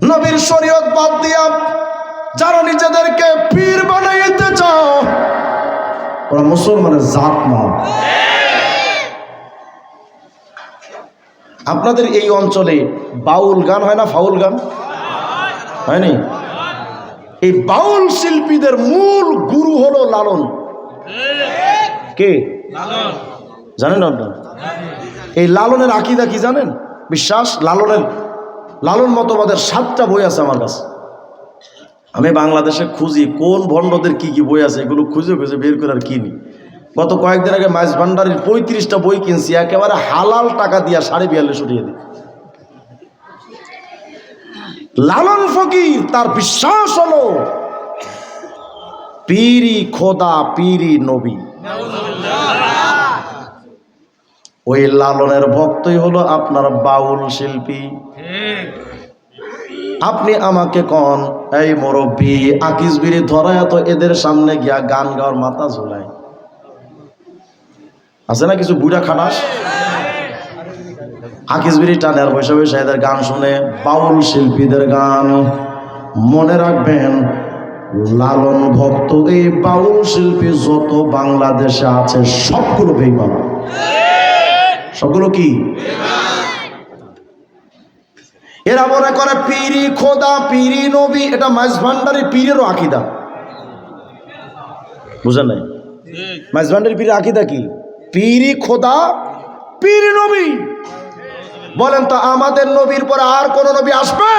নবীর শরীয়ত বাদ দিয়া যারা নিজেদেরকে পীর বানাইতে চাও, ওরা মুসলমানের জাত না। আপনাদের এই অঞ্চলে বাউল গান হয় না? ফাউল গান হয়নি? এই বাউল শিল্পীদের মূল গুরু হলো লালন। কে জানেন আপনার? এই লালনের আকীদা কি জানেন? বিশ্বাস লালন মতবাদের 7টা বই আছে আমার কাছে। আমি বাংলাদেশে খুঁজি কোন ভণ্ডদের কি কি বই আছে, এগুলো খুঁজে খুঁজে বের করে আর কিনি। গত কয়েকদিন আগে মাইজ ভান্ডারির 35টা বই কিনছি, একেবারে হালাল টাকা দিয়া 42.5 উঠিয়ে দিই। লালন ফকির তার বিশ্বাস হলো পীরি খোদা, পীরি নবী। ওই লালনের ভক্তই হলো আপনার বাউল শিল্পী। আপনি আমাকে কন, এই মুরব্বী আকিস বিড়ি ধরায় তো এদের সামনে গিয়া গান গাওয়ার মাথা ঝোলায় আছে না কিছু বুড়া খানাস, আকিস বিড়ি টানে আর বসে বসে এদের গান শুনে, বাউল শিল্পীদের গান। মনে রাখবেন, লালন ভক্ত এই বাউল শিল্পী যত বাংলাদেশে আছে সবগুলো বেঈমান। সবগুলো কি? এরা মনে করে পীরি খোদা, পীরি নবী। এটা মাইজ ভান্ডারি পীরেরও আকীদা, বুঝেন নাই? মাইজ ভান্ডারি পীরের আকীদা কি? পীরি খোদা, পীরি নবী। বলেন তো আমাদের নবীর পরে আর কোন নবী আসবে?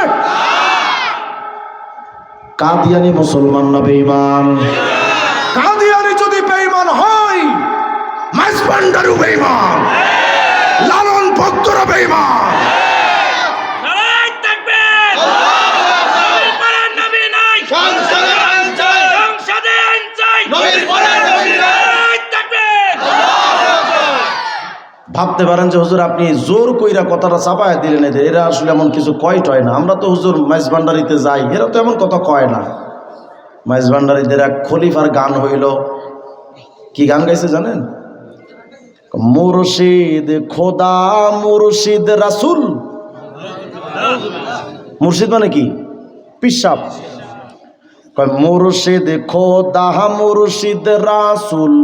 কাদিয়ানি মুসলমান না বেঈমান? কাদিয়ানি যদি বেঈমান হয়, মাইজ ভান্ডারিও বেঈমান, লালন ভক্তরা বেঈমান। ভাবতে পারেন যে হুজুর আপনি জোর কইরা কথাটা চাপায় দিলেন, এরা আসলে এমন কিছু কয় টয় না। আমরা তো হুজুর মাইজ ভান্ডারিতে যাই, এরা তো এমন কথা কয় না। মাইজ ভান্ডারিদের এক খলিফার গান হইল, কি গান গাইছে জানেন? মুর্শিদ খোদা, মুর্শিদ রাসূল। মুর্শিদ মানে কি? পিসাব। কয় মুর্শিদ খোদা, মুর্শিদ রাসূল,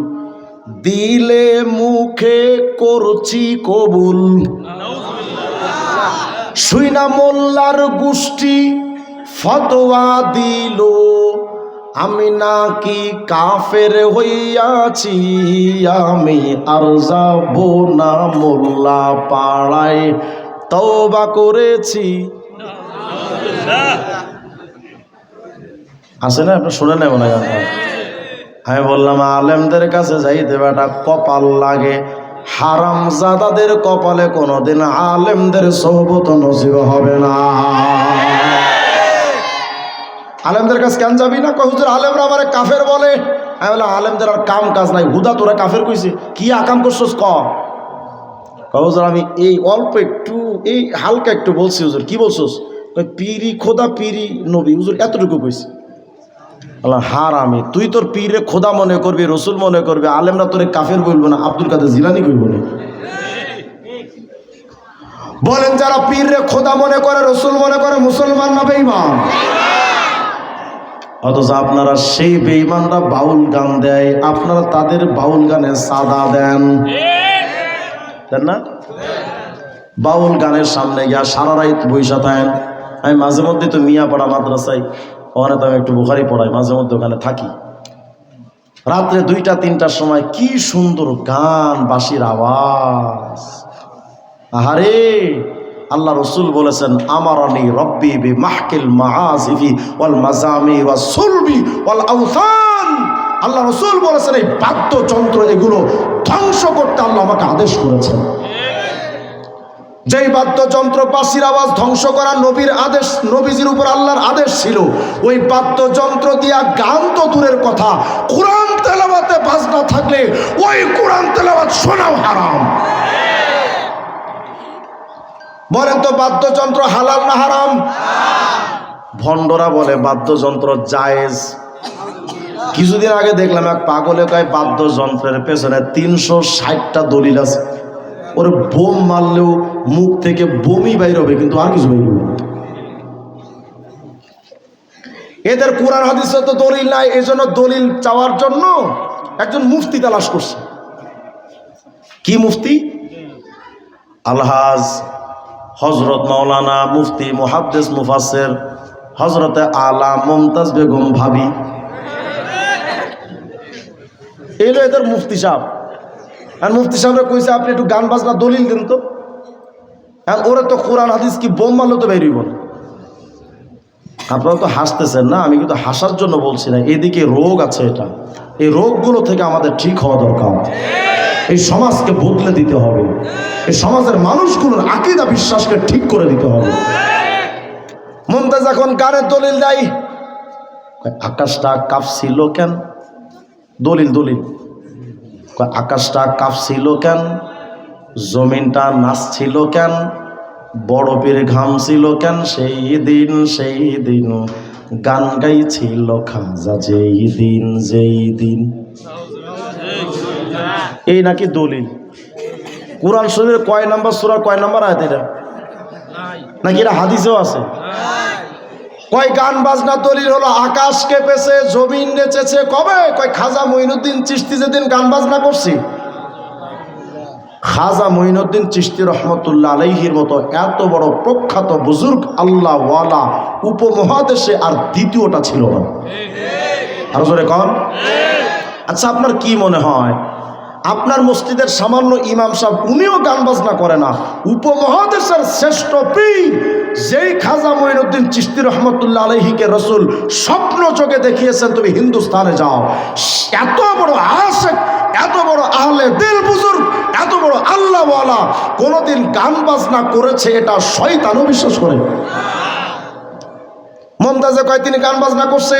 দিলে মুখে করছি কবুল। শুইনা মোল্লার গোষ্ঠী ফতোয়া দিল, আমি নাকি কাফের হইয়াছি, আমি আর যাব না মোল্লা পাড়ায়, তওবা করেছি। আছে না? আপনি শুনে নেব না গান? আমি বললাম আলেমদের কাছে যাইতে বেটা কপাল লাগে, হারামজাদাদের কপালে কোনোদিন আলেমদের সোহবত নসিব হবে না। আলেমদের কাছে কেন যাবি না? কয় হুজুর আলেমরা আমারে কাফের বলে। আমি বললাম আলেমদের আর কাম কাজ নাই, হুদা তোরা কাফের কইছে, কি আকাম করছস ক? হুজুর আমি এই অল্প একটু, এই হালকা একটু বলছি। হুজুর কি বলছস? কয় পীরি খোদা, পীরি নবী। হুজুর এতটুকু কইছি। হারামি, তুই তোর পীরে খোদা মনে করবি, রসুল মনে করবি, আলেমরা তোরে কাফের বলবো না, আব্দুল কাদের জিলানী কইব না। বলেন যারা পীরে খোদা মনে করে, রসুল মনে করে, মুসলমান না বেঈমান? অথচ আপনারা সেই বেঈমানরা বাউল গান দেয়, আপনারা তাদের বাউল গানে সাদা দেন, দেন না? বাউল গানের সামনে গিয়া সারা রাত বইসা থাকেন। আমি মাঝে মধ্যে তো মিয়াপাড়া মাদ্রাসায়, ওখানে তো আমি একটু বুখারি পড়াই, মাঝে মধ্যে ওখানে থাকি। রাত্রে 2টা-3টার সময় কি সুন্দর গান, বাঁশির আওয়াজ। আহারে, আল্লাহ রসুল বলেছেন আমারানি রব্বি বি মাহকিল মাআজিফি ওয়াল মাজামি ওয়াস সুলবি ওয়াল আওসান। আল্লাহ রসুল বলেছেন এই বাদ্যযন্ত্র এগুলো ধ্বংস করতে আল্লাহ আমাকে আদেশ করেছেন। যেই বাদ্যযন্ত্র বাঁশির আওয়াজ ধ্বংস করা নবীর আদেশ, নবীজির উপর আল্লাহর আদেশ ছিল। ওই বাদ্যযন্ত্র দিয়া গান তো দূরের কথা, কোরআন তেলাওয়াতে বাজনা থাকলে ওই কোরআন তেলাওয়াত শোনাও হারাম। বলেন তো বাদ্যযন্ত্র হালাল না হারাম? ভণ্ডরা বলে বাদ্যযন্ত্র জায়েজ। কিছুদিন আগে দেখলাম এক পাগলে কয় বাদ্যযন্ত্রের পেছনে 360টা দলিল আছে, ওরে বোম মারলেও মুখ থেকে বমি বাইর হবে কিন্তু আর কিছু বাইর হবে না। এদের কোরআন হাদিসে তো দলিল নাই, এজন্য দলিল চাওয়ার জন্য একজন মুফতি তালাশ করছে। কি মুফতি? আলহাজ হজরত মাওলানা মুফতি মুহাদ্দিস মুফাসসির হজরতে আলা মুমতাজ বেগম ভাবি, এলো এদের মুফতি সাহেব। আর মুফতি সাহেবরা কইছে আপনি একটু গান বাজনা দলিল দেন তো। আর ওরা তো কোরআন হাদিস কি বোম মারলে তো বেরিয়ে বল। আপনারা তো হাসতেছেন না, আমি কিন্তু হাসার জন্য বলছি না। এদিকে রোগ আছে, এটা এই রোগগুলো থেকে আমাদের ঠিক হওয়া দরকার। এই সমাজকে বদলে দিতে হবে, এই সমাজের মানুষগুলোর আকীদা বিশ্বাসকে ঠিক করে দিতে হবে। মুমতাজ এখন গানের দলিল দেয়, আকাশটা কাঁপছিল কেন? দলিল দলিল, আকাশটা কাঁপছিল কেন, জমিনটা নাচছিল কেন, বরফের ঘাম ছিল কেন, সেই দিন গান গাইছিল খাজা যেই দিন। এই নাকি দলিল। কোরআন শরীফের কয় নাম্বার সূরা কয় নাম্বার আয়াত এটা? নাকি এটা হাদিসেও আছে? কয় গান বাজনা দলিল হলো আকাশ কেঁপেছে, জমিন নেচেছে। কবে? কয় খাজা মঈনুদ্দিন চিশতি যেদিন গান বাজনা করছি। খাজা মঈনুদ্দিন চিশতি রহমতুল্লাহ আলাইহির মতো এত বড় প্রখ্যাত বুজুর্গ আল্লাহ ওয়ালা উপমহাদেশে আর দ্বিতীয়টা ছিল না। আরো জোরে কন। আচ্ছা, আপনার কি মনে হয় আপনার মসজিদের সামান্য ইমাম সাহেব উনিও গান বাজনা করে না? উপমহাদেশের শ্রেষ্ঠ পীর যেই খাজা মঈনুদ্দিন চিশতি রহমতুল্লাহ আলাইহিকে রসুল স্বপ্ন চোখে দেখিয়েছেন তুমি হিন্দুস্তানে যাও, এত বড় আশিক, এত বড় আহলে দিল বুজুর্গ, এত বড় আল্লাহওয়ালা কোনদিন গান বাজনা করেছে এটা শয়তানও বিশ্বাস করে? মুমতাজে কয় তিনি গান বাজনা করছে।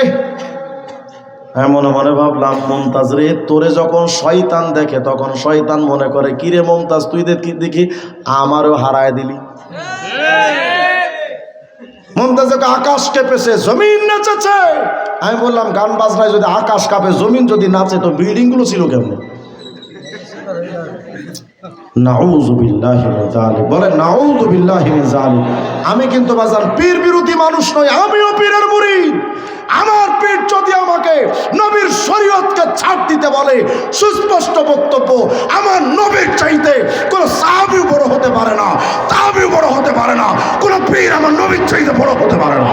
হ্যাঁ, মনে মনে ভাবলাম মুমতাজ রে, তোরে যখন শয়তান দেখে তখন শয়তান মনে করে কিরে মুমতাজ তুই দেখি আমারও হারায় দিলি। মুমতাজে আকাশ কেঁপেছে, জমিন নেচেছে। আমি বললাম গান বাজনায় যদি আকাশ কাঁপে, জমিন যদি নাচে, তো বিল্ডিং গুলো ছিল কেমন? নাউযুবিল্লাহি মিন যালিক, বলে নাউযুবিল্লাহি মিন যালিক। আমি কিন্তু বাজান পীর বিরোধী মানুষ নই, আমিও পীরের মুরিদ। আমার পীর যদি আমাকে নবীর শরীয়তকে ছাড় দিতে বলে, সুস্পষ্ট বক্তব্য, আমার নবীর চাইতে কোন সাহাবী বড় হতে পারে না, তাবিঈ বড় হতে পারে না, কোন পীর আমার নবীর চাইতে বড় হতে পারে না।